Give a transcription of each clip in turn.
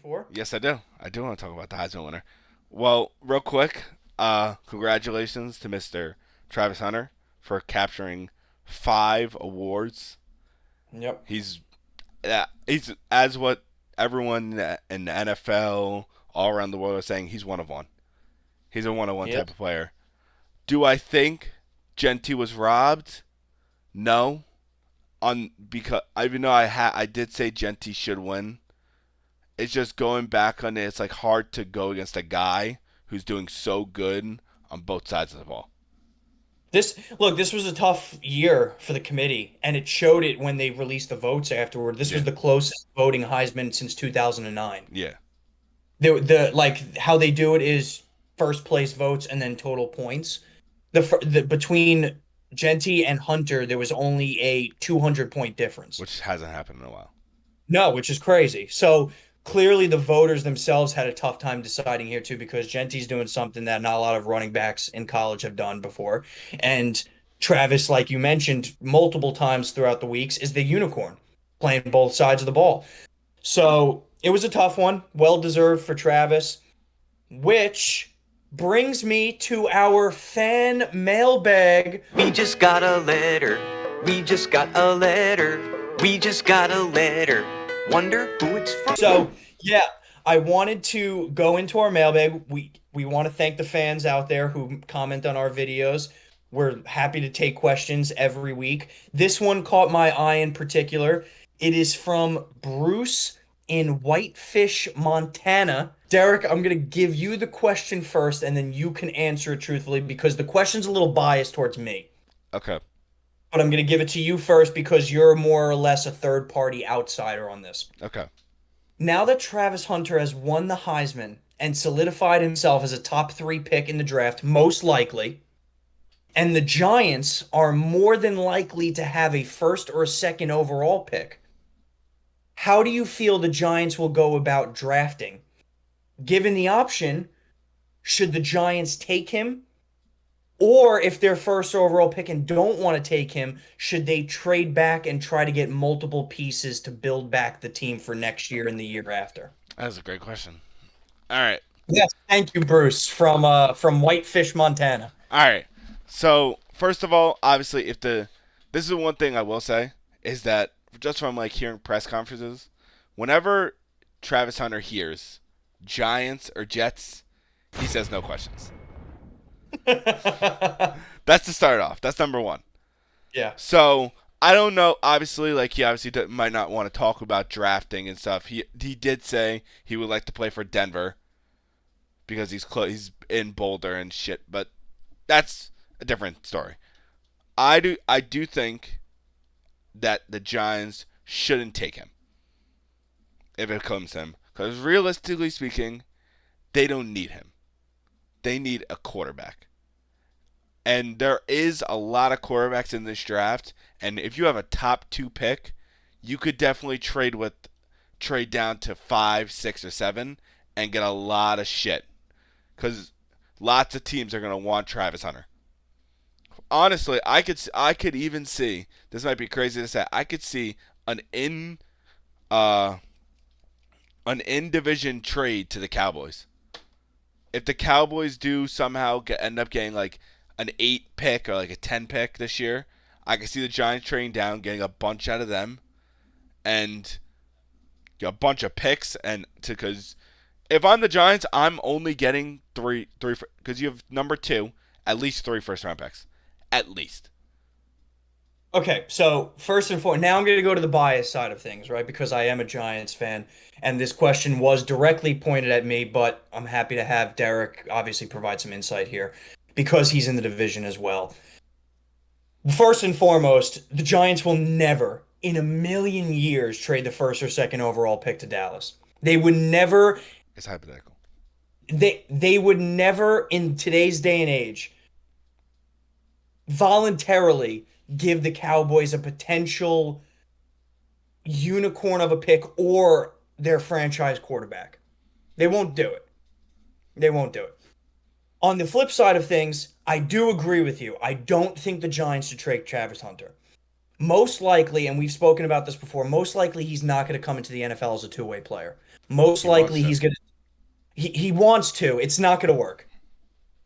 before? Yes, I do. I do want to talk about the Heisman winner. Well, real quick, congratulations to Mr. Travis Hunter for capturing 5 awards. Yep. He's as what everyone in the NFL all around the world are saying. He's one of one. He's a one-on-one Yep. type of player. Do I think Genty was robbed? No. On because even though I did say Genty should win, it's just going back on it. It's like hard to go against a guy who's doing so good on both sides of the ball. This was a tough year for the committee, and it showed it when they released the votes afterward. This was Yeah, the closest voting Heisman since 2009. yeah, The like how they do it is first place votes and then total points. The between Genty and Hunter, there was only a 200 point difference. which hasn't happened in a while. No, which is crazy. So clearly the voters themselves had a tough time deciding here too, because Genty's doing something that not a lot of running backs in college have done before. And Travis, like you mentioned multiple times throughout the weeks, is the unicorn playing both sides of the ball. So it was a tough one, well deserved for Travis, which brings me to our fan mailbag. We just got a letter. We just got a letter. We just got a letter. Wonder who it's from. So, yeah, I wanted to go into our mailbag. We want to thank the fans out there who comment on our videos. We're happy to take questions every week. This one caught my eye in particular. It is from Bruce in Whitefish, Montana. Derek, I'm going to give you the question first, and then you can answer it truthfully because the question's a little biased towards me. Okay, But I'm going to give it to you first because you're more or less a third party outsider on this. okay. Now that Travis Hunter has won the Heisman and solidified himself as a top three pick in the draft, most likely, and the Giants are more than likely to have a first or a second overall pick, how do you feel the Giants will go about drafting? Given the option, should the Giants take him? Or if they're first overall pick and don't want to take him, should they trade back and try to get multiple pieces to build back the team for next year and the year after? That's a great question. All right, Yes, thank you, Bruce, from Whitefish, Montana. all right. So first of all, obviously, if the this is the one thing I will say is that just from like hearing press conferences, whenever Travis Hunter hears Giants or Jets, he says no questions. That's to start off. That's number one. Yeah. So I don't know. Obviously, like he obviously might not want to talk about drafting and stuff. He did say he would like to play for Denver because he's in Boulder and shit. But that's a different story. I do think that the Giants shouldn't take him if it comes to him because realistically speaking, they don't need him. They need a quarterback. And there is a lot of quarterbacks in this draft. And if you have a top two pick, you could definitely trade down to 5, 6, or 7 and get a lot of shit. Because lots of teams are gonna want Travis Hunter. Honestly, I could even see this might be crazy to say. I could see an in uh an in division trade to the Cowboys. If the Cowboys do somehow end up getting like an 8 pick or like a 10 pick this year, I can see the Giants trading down, getting a bunch out of them, and a bunch of picks. And because if I'm the Giants, I'm only getting three because you have number two, at least 3 first round picks, at least. Okay, so first and foremost, now I'm going to go to the bias side of things, right? Because I am a Giants fan, and this question was directly pointed at me, but I'm happy to have Derek obviously provide some insight here because he's in the division as well. First and foremost, the Giants will never, in a million years, trade the first or second overall pick to Dallas. They would never, It's hypothetical. they would never in today's day and age voluntarily give the Cowboys a potential unicorn of a pick or their franchise quarterback. They won't do it. They won't do it. On the flip side of things, I do agree with you. I don't think the Giants should trade Travis Hunter. Most likely, and we've spoken about this before, most likely he's not going to come into the NFL as a two-way player. Most He wants likely to. he wants to. It's not gonna work.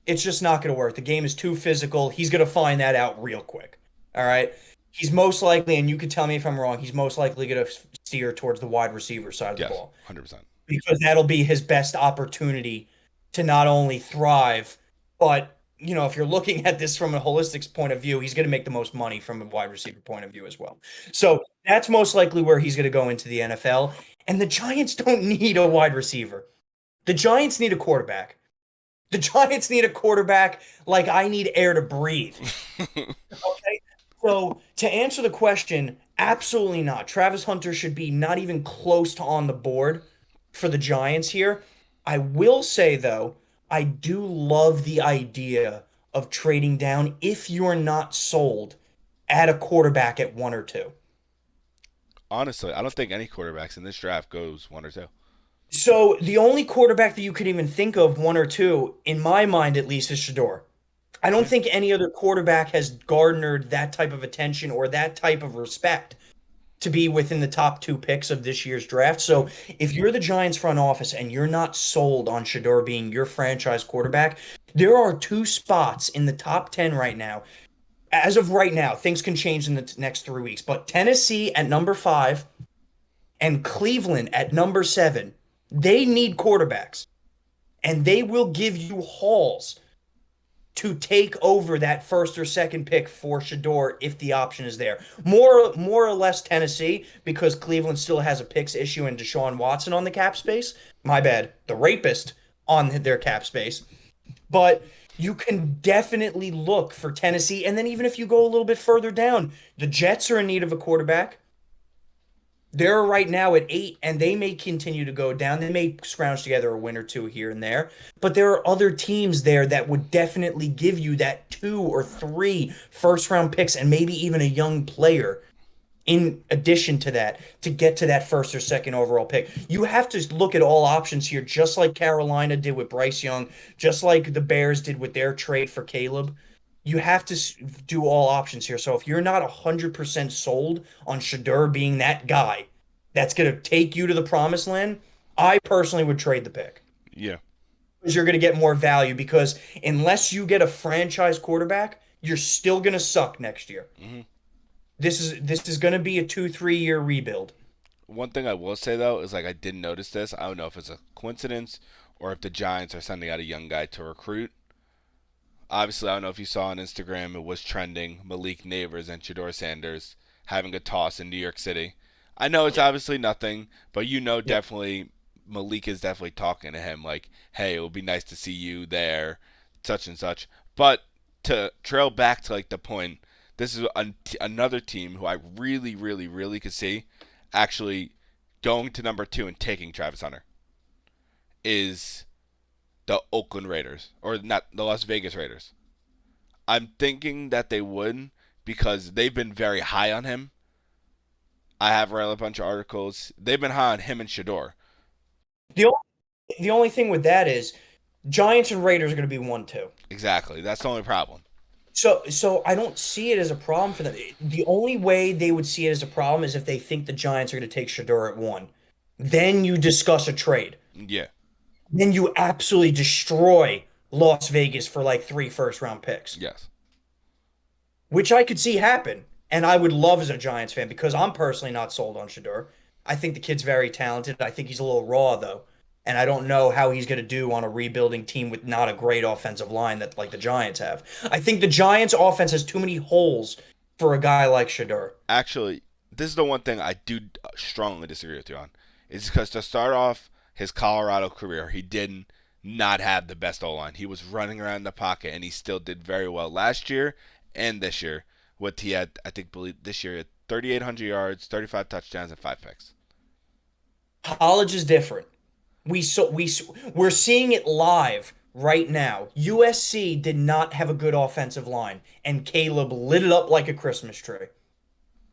It's just not gonna work. The game is too physical. He's gonna find that out real quick. All right. He's most likely, and you could tell me if I'm wrong, he's most likely gonna steer towards the wide receiver side of the Yes, ball 100%. because that'll be his best opportunity to not only thrive, but if you're looking at this from a holistic point of view, he's going to make the most money from a wide receiver point of view as well. So that's most likely where he's going to go into the NFL. And the Giants don't need a wide receiver. The Giants need a quarterback. The Giants need a quarterback like I need air to breathe. Okay. So to answer the question, absolutely not. Travis Hunter should be not even close to on the board for the Giants here. I will say though, I do love the idea of trading down if you're not sold at a quarterback at 1 or 2. Honestly, I don't think any quarterbacks in this draft goes 1 or 2. So the only quarterback that you could even think of 1 or 2, in my mind at least, is Shedeur. I don't Yeah. think any other quarterback has garnered that type of attention or that type of respect to be within the top 2 picks of this year's draft. So if you're the Giants front office and you're not sold on Shedeur being your franchise quarterback, there are 2 spots in the top 10 right now. As of right now, things can change in the next 3 weeks, but Tennessee at number 5 and Cleveland at number 7, they need quarterbacks and they will give you hauls to take over that first or second pick for Shedeur if the option is there. More or less Tennessee because Cleveland still has a picks issue and Deshaun Watson on the cap space. My bad, the rapist on their cap space. But you can definitely look for Tennessee. And then even if you go a little bit further down, the Jets are in need of a quarterback. They're right now at 8, and they may continue to go down. They may scrounge together a win or 2 here and there, but there are other teams there that would definitely give you that 2 or 3 first-round picks and maybe even a young player in addition to that to get to that first or second overall pick. You have to look at all options here, just like Carolina did with Bryce Young, just like the Bears did with their trade for Caleb. You have to do all options here. So if you're not 100% sold on Shedeur being that guy that's going to take you to the promised land, I personally would trade the pick Yeah. because you're going to get more value because unless you get a franchise quarterback, you're still going to suck next year. hmm This is going to be a 2-3 year rebuild. One thing I will say though is like I did notice this. I don't know if it's a coincidence or if the Giants are sending out a young guy to recruit. Obviously, I don't know if you saw on Instagram, it was trending Malik Neighbors and Shedeur Sanders having a toss in New York City. I know it's Yeah. obviously nothing, but Yeah. definitely Malik is definitely talking to him like, hey, it would be nice to see you there, such and such. But to trail back to like the point, this is another team who I really, really, really could see actually going to number 2 and taking Travis Hunter is the Oakland Raiders, or not the Las Vegas Raiders. I'm thinking that they would because they've been very high on him. I have read a bunch of articles. They've been high on him and Shedeur. The only, the only thing with that is Giants and Raiders are going to be 1-2. Exactly. That's the only problem. So I don't see it as a problem for them. The only way they would see it as a problem is if they think the Giants are going to take Shedeur at 1. Then you discuss a trade. Yeah. Then you absolutely destroy Las Vegas for like 3 first-round picks, Yes. which I could see happen. And I would love as a Giants fan because I'm personally not sold on Shedeur. I think the kid's very talented. I think he's a little raw though. And I don't know how he's going to do on a rebuilding team with not a great offensive line that like the Giants have. I think the Giants offense has too many holes for a guy like Shedeur. Actually, this is the one thing I do strongly disagree with you on. Is because to start off his Colorado career, he did not have the best O line. He was running around the pocket, and he still did very well last year and this year. What he had, I think, believe this year, he had 3,800 yards, 35 touchdowns, and 5 picks. College is different. We're seeing it live right now. USC did not have a good offensive line, and Caleb lit it up like a Christmas tree.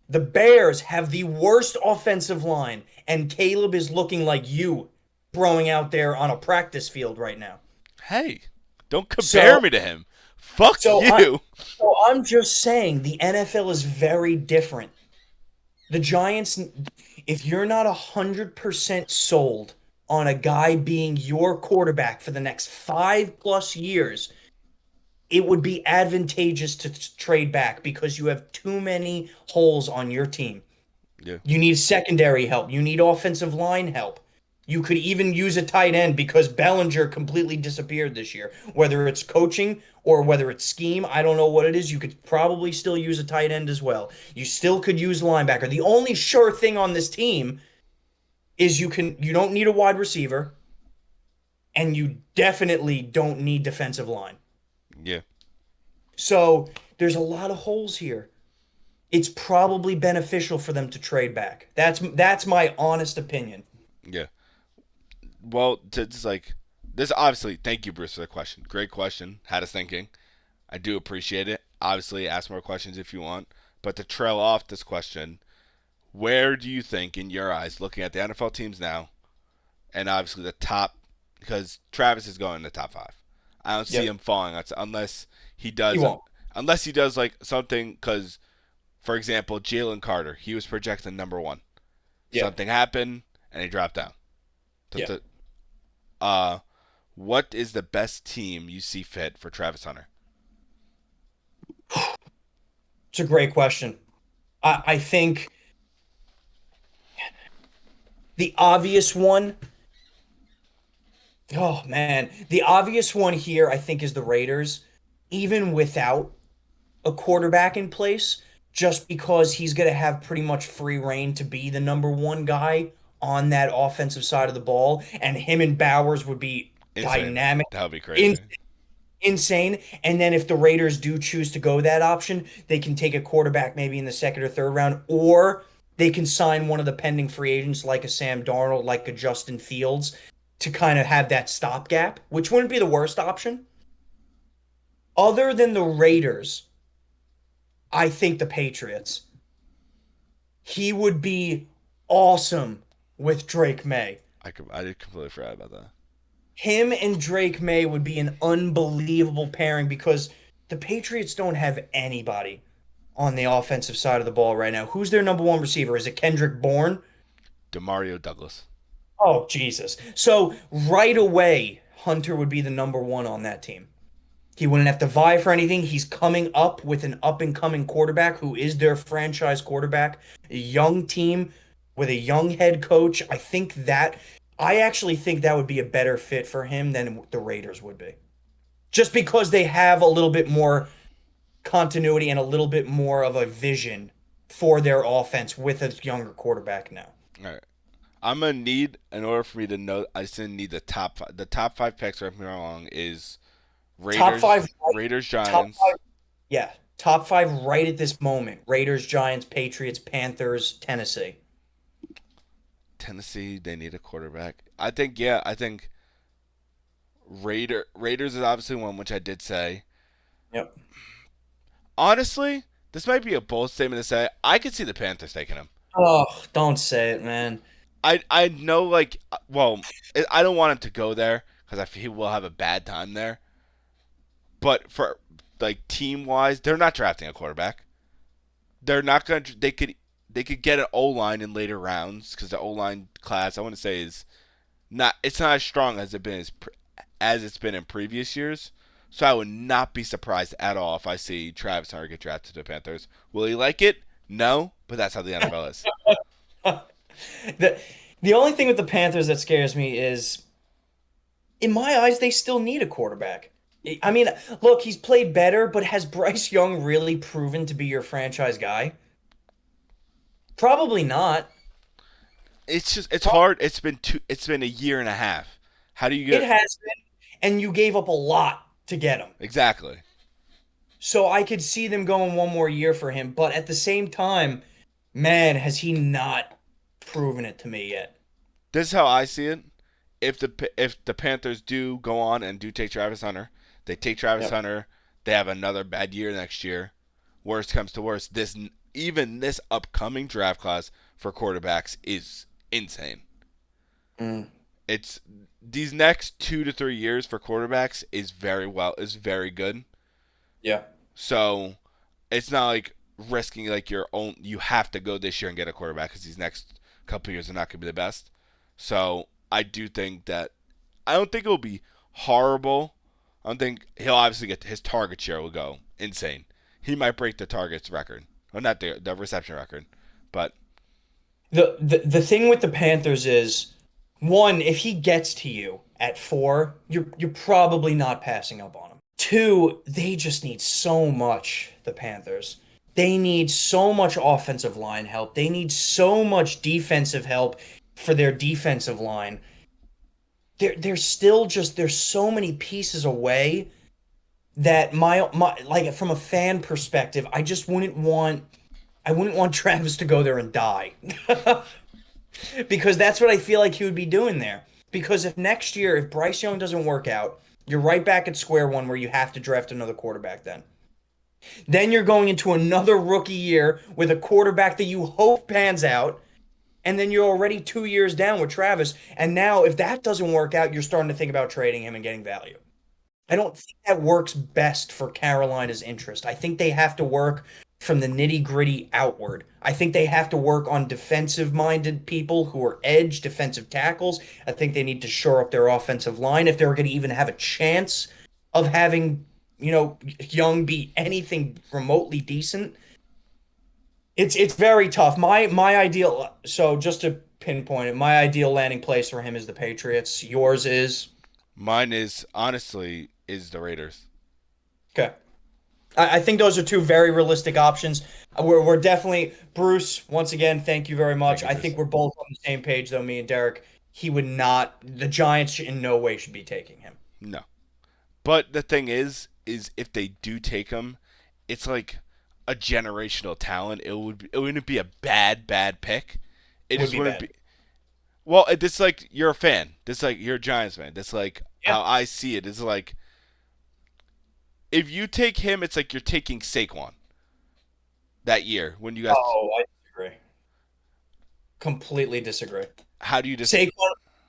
The Bears have the worst offensive line, and Caleb is looking like you throwing out there on a practice field right now. Hey, don't compare So, me to him. Fuck so I, you. so I'm just saying the NFL is very different. The Giants, if you're not 100% sold on a guy being your quarterback for the next 5+ years, it would be advantageous to trade back because you have too many holes on your team. Yeah. You need secondary help. You need offensive line help. You could even use a tight end because Bellinger completely disappeared this year. Whether it's coaching or whether it's scheme, I don't know what it is. You could probably still use a tight end as well. You still could use linebacker. The only sure thing on this team is you don't need a wide receiver and you definitely don't need defensive line. Yeah. So there's a lot of holes here. It's probably beneficial for them to trade back. That's my honest opinion. Yeah. Well, just like this, obviously, thank you, Bruce, for the question. Great question. Had us thinking. I do appreciate it. Obviously, ask more questions if you want. But to trail off this question, where do you think, in your eyes, looking at the NFL teams now, and obviously the top, because Travis is going in the top five. I don't see Yep. him falling unless he He does, won't. like something. Because, for example, Jalen Carter, he was projected number one. Yeah. Something happened and he dropped down. Yeah. Uh, what is the best team you see fit for Travis Hunter? It's a great question. I think the obvious one, oh man, the obvious one here, I think, is the Raiders, even without a quarterback in place, just because he's going to have pretty much free reign to be the number one guy on that offensive side of the ball. And him and Bowers would be Insane. dynamic, That would be in, crazy. insane. And then if the Raiders do choose to go that option, they can take a quarterback maybe in the second or third round, or they can sign one of the pending free agents like a Sam Darnold, like a Justin Fields, to kind of have that stopgap, which wouldn't be the worst option. Other than the Raiders, I think the Patriots. He would be awesome with Drake May. I did completely forget about that. Him and Drake May would be an unbelievable pairing because the Patriots don't have anybody on the offensive side of the ball right now. Who's their number one receiver? Is it Kendrick Bourne? Demario Douglas. Oh, Jesus. So right away, Hunter would be the number one on that team. He wouldn't have to vie for anything. He's coming up with an up and coming quarterback who is their franchise quarterback, a young team with a young head coach. I actually think that would be a better fit for him than the Raiders would be. Just because they have a little bit more continuity and a little bit more of a vision for their offense with a younger quarterback now. All right. I'm gonna need, in order for me to know, I just need the top five. The top five picks, right from wrong, is Top five, Raiders, top Giants, five, yeah, top five right at this moment. Raiders, Giants, Patriots, Panthers, Tennessee. Tennessee. They need a quarterback. I think. Yeah, I think Raiders is obviously one, which I did say. Yep. Honestly, this might be a bold statement to say. I could see the Panthers taking him. Oh, don't say it, man. I know, like, well, I don't want him to go there because I feel he will have a bad time there. But for, like, team wise, they're not drafting a quarterback. They're not gonna. They could get an O line in later rounds because the O line class, I want to say, is not. It's not as strong as it's been in previous years. So I would not be surprised at all if I see Travis Hunter get drafted to the Panthers. Will he like it? No, but that's how the NFL is. The the only thing with the Panthers that scares me is, in my eyes, they still need a quarterback. I mean, look, he's played better, but has Bryce Young really proven to be your franchise guy? Probably not. It's hard. It's been a year and a half. How do you It get has been, and you gave up a lot to get him. exactly? So I could see them going one more year for him, but at the same time, man, has he not proven it to me yet. This is how I see it. If the Panthers do go on and do take Travis Hunter, they take Travis Yep. Hunter. They have another bad year next year. Worst comes to worst, even this upcoming draft class for quarterbacks is insane. Mm, It's these next 2 to 3 years for quarterbacks is very good. yeah. So it's not like risking like your own. You have to go this year and get a quarterback because these next couple years are not going to be the best. So I do think that I don't think it'll be horrible. I don't think he'll obviously get his target share will go insane. He might break the targets record, or not the reception record, but The thing with the Panthers is, one, if he gets to you at 4, you're probably not passing up on him. 2, they just need so much, the Panthers. They need so much offensive line help. They need so much defensive help for their defensive line. They're still just there's so many pieces away that my like from a fan perspective, I wouldn't want Travis to go there and die. Because that's what I feel like he would be doing there. Because if next year, if Bryce Young doesn't work out, you're right back at square one where you have to draft another quarterback then. Then you're going into another rookie year with a quarterback that you hope pans out, and then you're already 2 years down with Travis. And now, if that doesn't work out, you're starting to think about trading him and getting value. I don't think that works best for Carolina's interest. I think they have to work from the nitty gritty outward. I think they have to work on defensive minded people who are edge defensive tackles. I think they need to shore up their offensive line if they're going to even have a chance of having, Young be anything remotely decent. It's very tough. My ideal, so just to pinpoint it, my ideal landing place for him is the Patriots. Yours is mine is honestly is the Raiders. okay. I think those are two very realistic options. We're definitely Bruce. Once again, thank you very much. Thank you, I think we're both on the same page, though. Me and Derek. He would not. The Giants in no way should be taking him. No, but the thing is if they do take him, it's like a generational talent. It wouldn't be a bad pick. It just wouldn't be. Well, this like you're a fan. This like you're a Giants fan. This like how I see it. It's like if you take him, it's like you're taking Saquon that year when you guys. Oh, I disagree. Completely disagree. How do you disagree?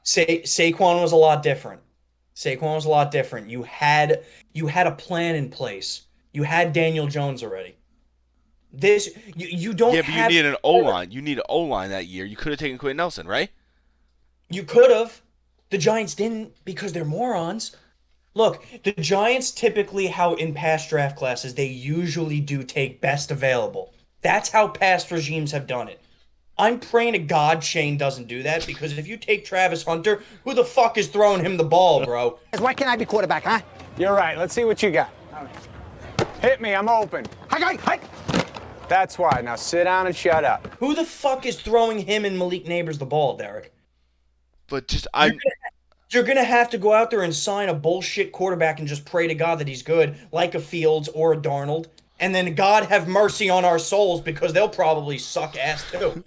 Saquon was a lot different. Saquon was a lot different. You had a plan in place. You had Daniel Jones already. This you don't Yeah, but have. you need an O line. You need an O line that year. You could have taken Quentin Nelson, right? You could have. The Giants didn't because they're morons. Look, the Giants typically, how in past draft classes, they usually do take best available. That's how past regimes have done it. I'm praying to God Shane doesn't do that because if you take Travis Hunter, who the fuck is throwing him the ball, bro? Why can't I be quarterback, huh? You're right. Let's see what you got. Hit me. I'm open. Hi. That's why. Now sit down and shut up. Who the fuck is throwing him and Malik Neighbors the ball, Derek? But just You're gonna have to go out there and sign a bullshit quarterback and just pray to God that he's good, like a Fields or a Darnold, and then God have mercy on our souls because they'll probably suck ass too.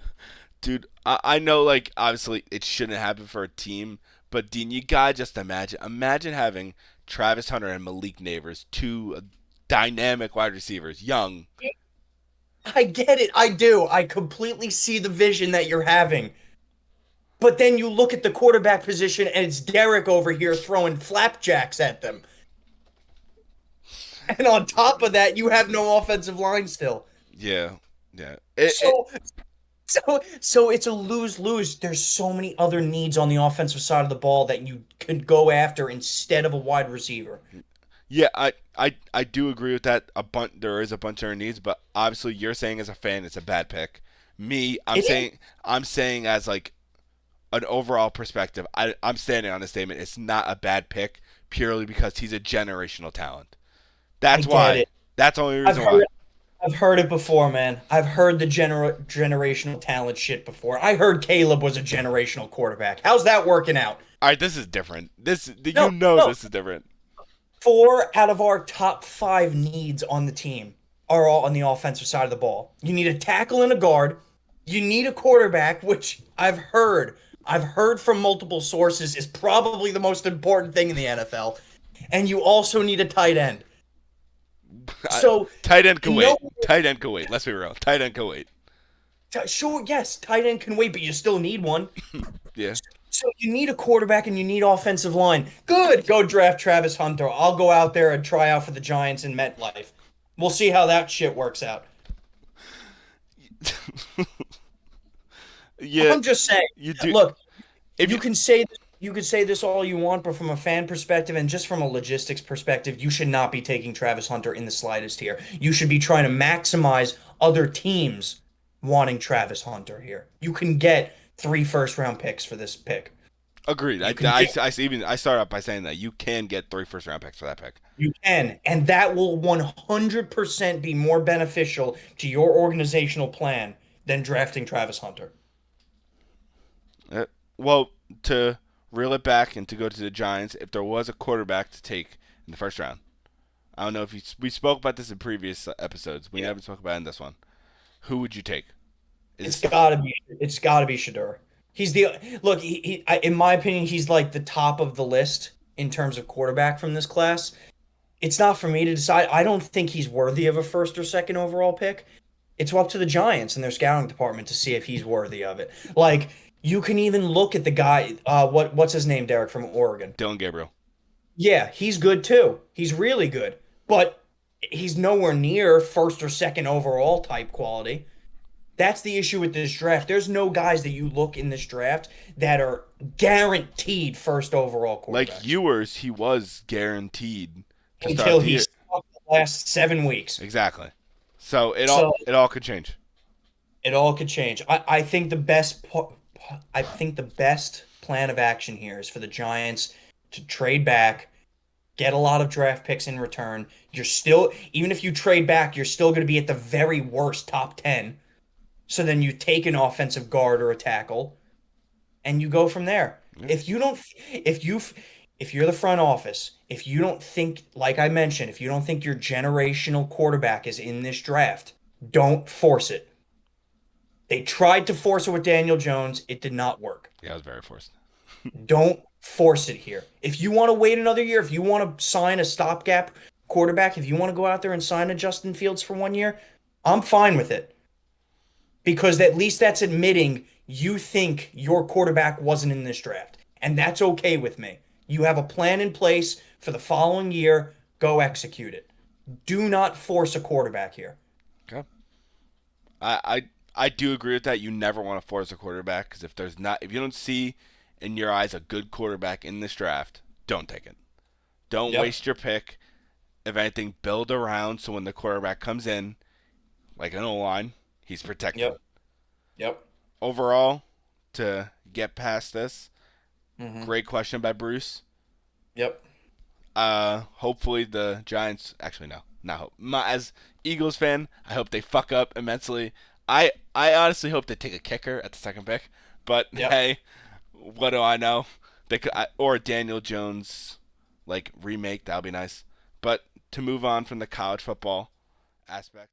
Dude, I know, like, obviously it shouldn't happen for a team, but Dean, you gotta just imagine having Travis Hunter and Malik Neighbors, two dynamic wide receivers, young. I get it. I do. I completely see the vision that you're having. But then you look at the quarterback position and it's Derek over here throwing flapjacks at them. And on top of that, you have no offensive line still. Yeah. So it's a lose-lose. There's so many other needs on the offensive side of the ball that you could go after instead of a wide receiver. Yeah, I do agree with that. There is a bunch of needs, but obviously you're saying as a fan it's a bad pick. I'm saying as like an overall perspective, I'm standing on this statement. It's not a bad pick purely because he's a generational talent. That's why. That's the only reason why. I've heard it before, man. I've heard the generational talent shit before. I heard Caleb was a generational quarterback. How's that working out? All right, this is different. This is different. 4 out of our top 5 needs on the team are all on the offensive side of the ball. You need a tackle and a guard. You need a quarterback, which I've heard from multiple sources is probably the most important thing in the NFL. And you also need a tight end. So tight end can wait. Tight end can wait. Let's be real. Tight end can wait. Sure, yes, tight end can wait, but you still need one. Yeah. So you need a quarterback and you need offensive line. Good. Go draft Travis Hunter. I'll go out there and try out for the Giants in MetLife. We'll see how that shit works out. Yeah. I'm just saying. You do. Look, if you can say You could say this all you want, but from a fan perspective and just from a logistics perspective, you should not be taking Travis Hunter in the slightest here. You should be trying to maximize other teams wanting Travis Hunter here. You can get 3 first-round picks for this pick. Agreed. You can get, I started off by saying that you can get 3 first-round picks for that pick. you can, and that will 100% be more beneficial to your organizational plan than drafting Travis Hunter. Well, to reel it back and to go to the Giants, if there was a quarterback to take in the first round, I don't know if we spoke about this in previous episodes. We haven't spoken about it in this one. Who would you take? It's gotta be Shedeur. He's the look. In my opinion, he's like the top of the list in terms of quarterback from this class. It's not for me to decide. I don't think he's worthy of a first or second overall pick. It's up to the Giants and their scouting department to see if he's worthy of it. Like you can even look at the guy. What's his name, Derek from Oregon? Dylan Gabriel. Yeah, he's good too. He's really good, but he's nowhere near first or second overall type quality. That's the issue with this draft. There's no guys that you look in this draft that are guaranteed first overall quarterbacks. Like Ewers, he was guaranteed to start Until the he year. sucked the last 7 weeks. Exactly. So it So all could change. it all could change. I think the best plan of action here is for the Giants to trade back, get a lot of draft picks in return. You're still, even if you trade back, you're still going to be at the very worst top 10. So then you take an offensive guard or a tackle and you go from there. Yeah. If you're the front office, if you don't think, like I mentioned, if you don't think your generational quarterback is in this draft, don't force it. They tried to force it with Daniel Jones. It did not work. Yeah, it was very forced. Don't force it here. If you want to wait another year, if you want to sign a stopgap quarterback, if you want to go out there and sign a Justin Fields for 1 year, I'm fine with it. Because at least that's admitting you think your quarterback wasn't in this draft. And that's okay with me. You have a plan in place for the following year. Go execute it. Do not force a quarterback here. Okay. I do agree with that. You never want to force a quarterback because if you don't see in your eyes a good quarterback in this draft, don't take it. Don't waste your pick. If anything, build around so when the quarterback comes in, like an O-line, he's protected. Yep. Overall, to get past this, great question by Bruce. Yep. Hopefully the Giants. Actually, no, not hope. As Eagles fan, I hope they fuck up immensely. I honestly hope they take a kicker at the second pick. But hey, what do I know? They could or a Daniel Jones like remake. That'll be nice. But to move on from the college football aspect.